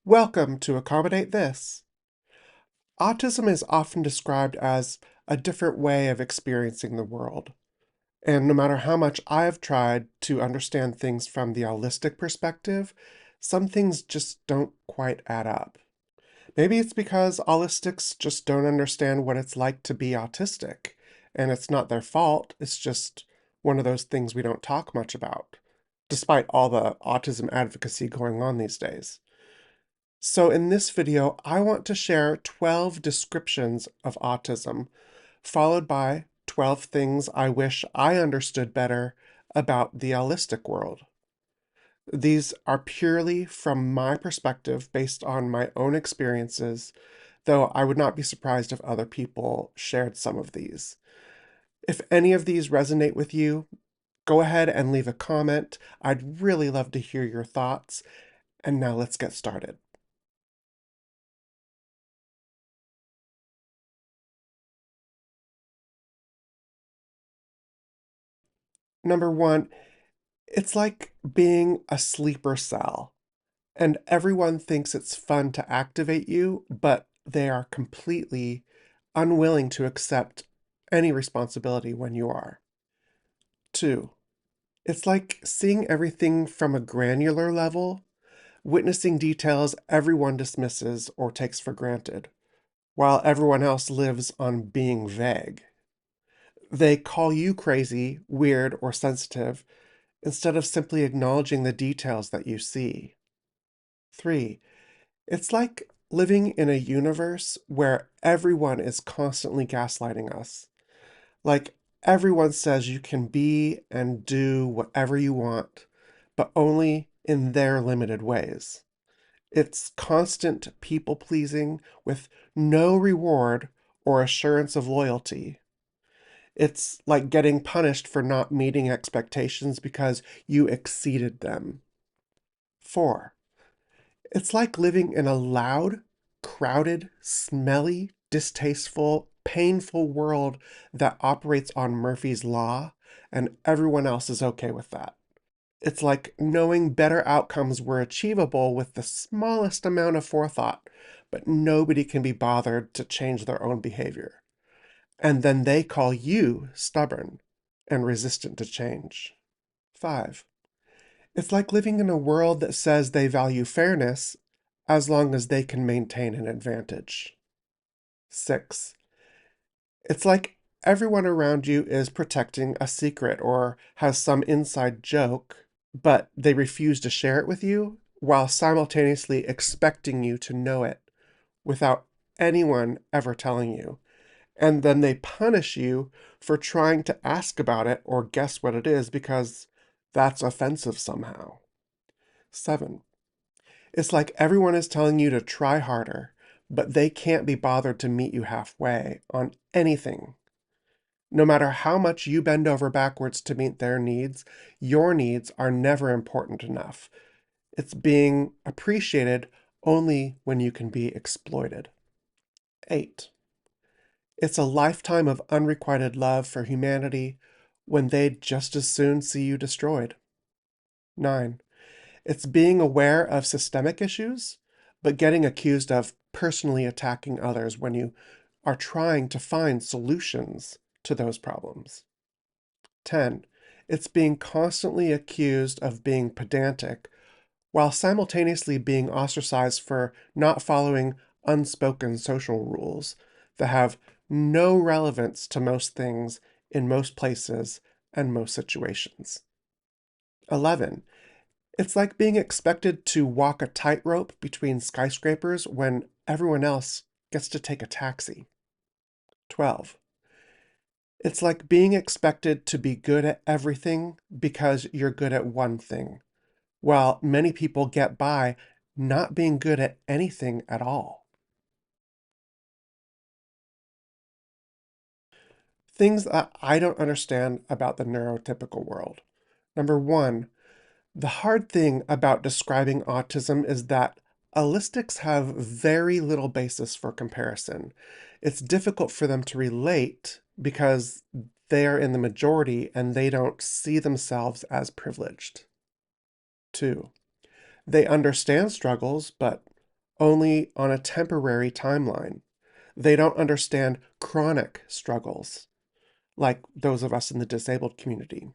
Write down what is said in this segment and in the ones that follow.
Welcome to Accommodate This. Autism is often described as a different way of experiencing the world. And no matter how much I have tried to understand things from the Allistic perspective, some things just don't quite add up. Maybe it's because Allistics just don't understand what it's like to be autistic, and it's not their fault, it's just one of those things we don't talk much about, despite all the autism advocacy going on these days. So in this video, I want to share 12 descriptions of autism, followed by 12 things I wish I understood better about the allistic world. These are purely from my perspective based on my own experiences, though I would not be surprised if other people shared some of these. If any of these resonate with you, go ahead and leave a comment. I'd really love to hear your thoughts. And now let's get started. Number one, it's like being a sleeper cell, and everyone thinks it's fun to activate you, but they are completely unwilling to accept any responsibility when you are. Two, it's like seeing everything from a granular level, witnessing details everyone dismisses or takes for granted, while everyone else lives on being vague. They call you crazy, weird, or sensitive instead of simply acknowledging the details that you see. 3. It's like living in a universe where everyone is constantly gaslighting us. Like everyone says you can be and do whatever you want, but only in their limited ways. It's constant people pleasing with no reward or assurance of loyalty. It's like getting punished for not meeting expectations because you exceeded them. 4. It's like living in a loud, crowded, smelly, distasteful, painful world that operates on Murphy's Law, and everyone else is okay with that. It's like knowing better outcomes were achievable with the smallest amount of forethought, but nobody can be bothered to change their own behavior. And then they call you stubborn and resistant to change. 5. It's like living in a world that says they value fairness as long as they can maintain an advantage. 6. It's like everyone around you is protecting a secret or has some inside joke, but they refuse to share it with you while simultaneously expecting you to know it without anyone ever telling you. And then they punish you for trying to ask about it or guess what it is because that's offensive somehow. 7. It's like everyone is telling you to try harder, but they can't be bothered to meet you halfway on anything. No matter how much you bend over backwards to meet their needs, your needs are never important enough. It's being appreciated only when you can be exploited. 8. It's a lifetime of unrequited love for humanity when they'd just as soon see you destroyed. 9. It's being aware of systemic issues, but getting accused of personally attacking others when you are trying to find solutions to those problems. 10. It's being constantly accused of being pedantic while simultaneously being ostracized for not following unspoken social rules that have no relevance to most things in most places and most situations. 11. It's like being expected to walk a tightrope between skyscrapers when everyone else gets to take a taxi. 12. It's like being expected to be good at everything because you're good at one thing, while many people get by not being good at anything at all. Things that I don't understand about the neurotypical world. Number one, the hard thing about describing autism is that allistics have very little basis for comparison. It's difficult for them to relate because they are in the majority and they don't see themselves as privileged. Two, they understand struggles, but only on a temporary timeline. They don't understand chronic struggles, like those of us in the disabled community.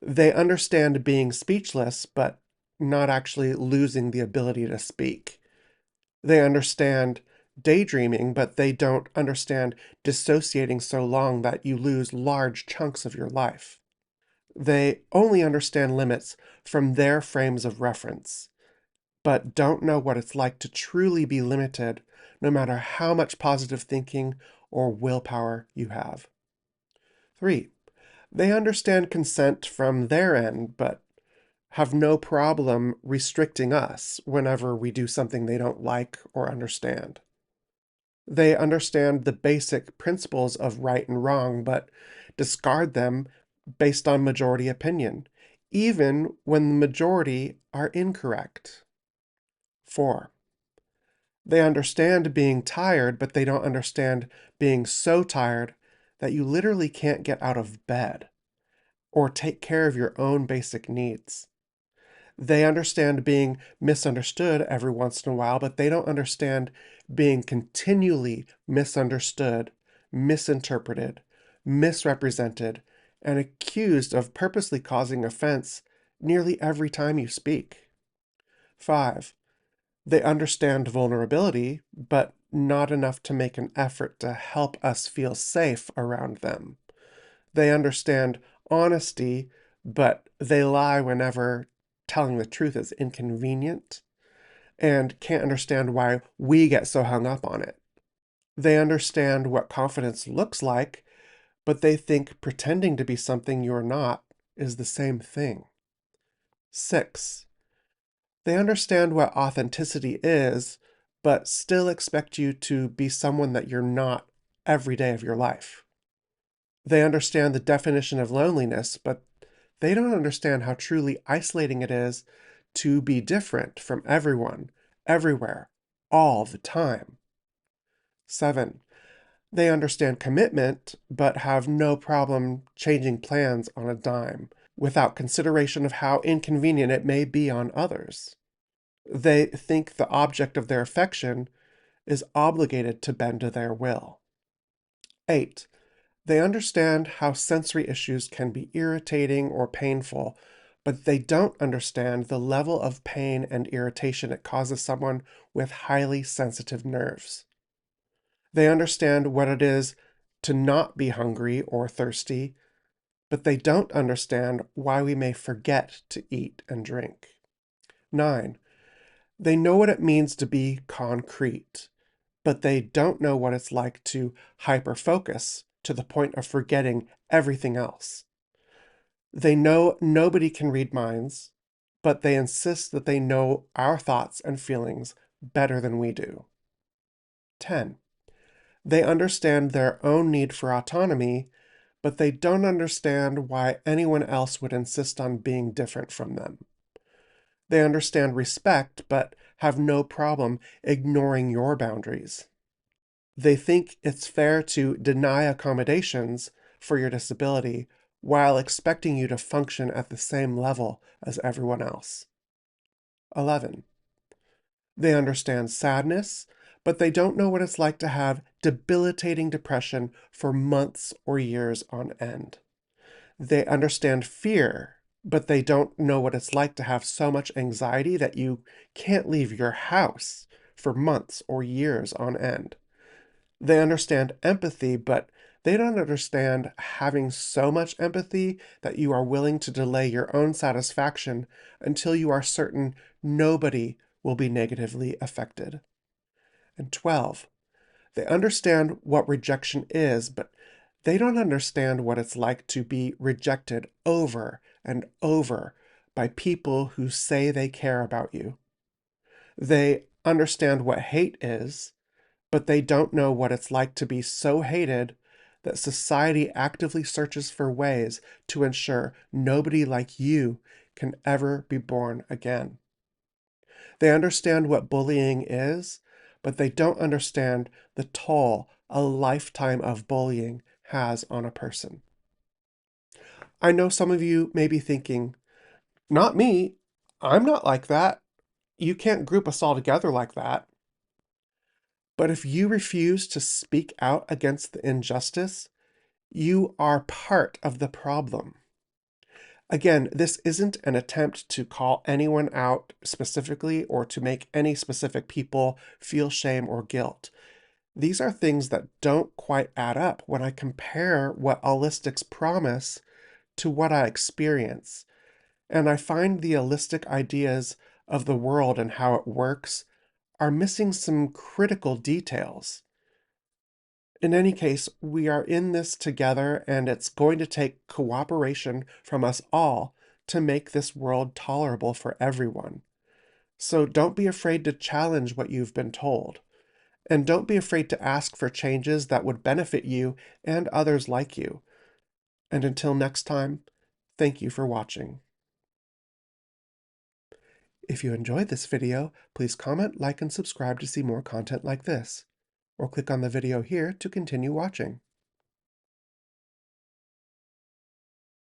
They understand being speechless, but not actually losing the ability to speak. They understand daydreaming, but they don't understand dissociating so long that you lose large chunks of your life. They only understand limits from their frames of reference, but don't know what it's like to truly be limited, no matter how much positive thinking or willpower you have. 3. They understand consent from their end, but have no problem restricting us whenever we do something they don't like or understand. They understand the basic principles of right and wrong, but discard them based on majority opinion, even when the majority are incorrect. 4. They understand being tired, but they don't understand being so tired that you literally can't get out of bed or take care of your own basic needs. They understand being misunderstood every once in a while, but they don't understand being continually misunderstood, misinterpreted, misrepresented, and accused of purposely causing offense nearly every time you speak. 5. They understand vulnerability, but not enough to make an effort to help us feel safe around them. They understand honesty, but they lie whenever telling the truth is inconvenient and can't understand why we get so hung up on it. They understand what confidence looks like, but they think pretending to be something you're not is the same thing. 6. They understand what authenticity is, but still expect you to be someone that you're not every day of your life. They understand the definition of loneliness, but they don't understand how truly isolating it is to be different from everyone, everywhere, all the time. 7. They understand commitment, but have no problem changing plans on a dime without consideration of how inconvenient it may be on others. They think the object of their affection is obligated to bend to their will. 8. They understand how sensory issues can be irritating or painful, but they don't understand the level of pain and irritation it causes someone with highly sensitive nerves. They understand what it is to not be hungry or thirsty, but they don't understand why we may forget to eat and drink. 9. They know what it means to be concrete, but they don't know what it's like to hyperfocus to the point of forgetting everything else. They know nobody can read minds, but they insist that they know our thoughts and feelings better than we do. 10. They understand their own need for autonomy, but they don't understand why anyone else would insist on being different from them. They understand respect, but have no problem ignoring your boundaries. They think it's fair to deny accommodations for your disability while expecting you to function at the same level as everyone else. 11. They understand sadness, but they don't know what it's like to have debilitating depression for months or years on end. They understand fear, but they don't know what it's like to have so much anxiety that you can't leave your house for months or years on end. They understand empathy, but they don't understand having so much empathy that you are willing to delay your own satisfaction until you are certain nobody will be negatively affected. And 12, they understand what rejection is, but they don't understand what it's like to be rejected over and over by people who say they care about you. They understand what hate is, but they don't know what it's like to be so hated that society actively searches for ways to ensure nobody like you can ever be born again. They understand what bullying is, but they don't understand the toll a lifetime of bullying has on a person. I know some of you may be thinking, not me, I'm not like that. You can't group us all together like that. But if you refuse to speak out against the injustice, you are part of the problem. Again, this isn't an attempt to call anyone out specifically or to make any specific people feel shame or guilt. These are things that don't quite add up when I compare what Allistic's promise to what I experience. And I find the Allistic ideas of the world and how it works are missing some critical details. In any case, we are in this together, and it's going to take cooperation from us all to make this world tolerable for everyone. So don't be afraid to challenge what you've been told. And don't be afraid to ask for changes that would benefit you and others like you. And until next time, thank you for watching. If you enjoyed this video, please comment, like, and subscribe to see more content like this. Or click on the video here to continue watching.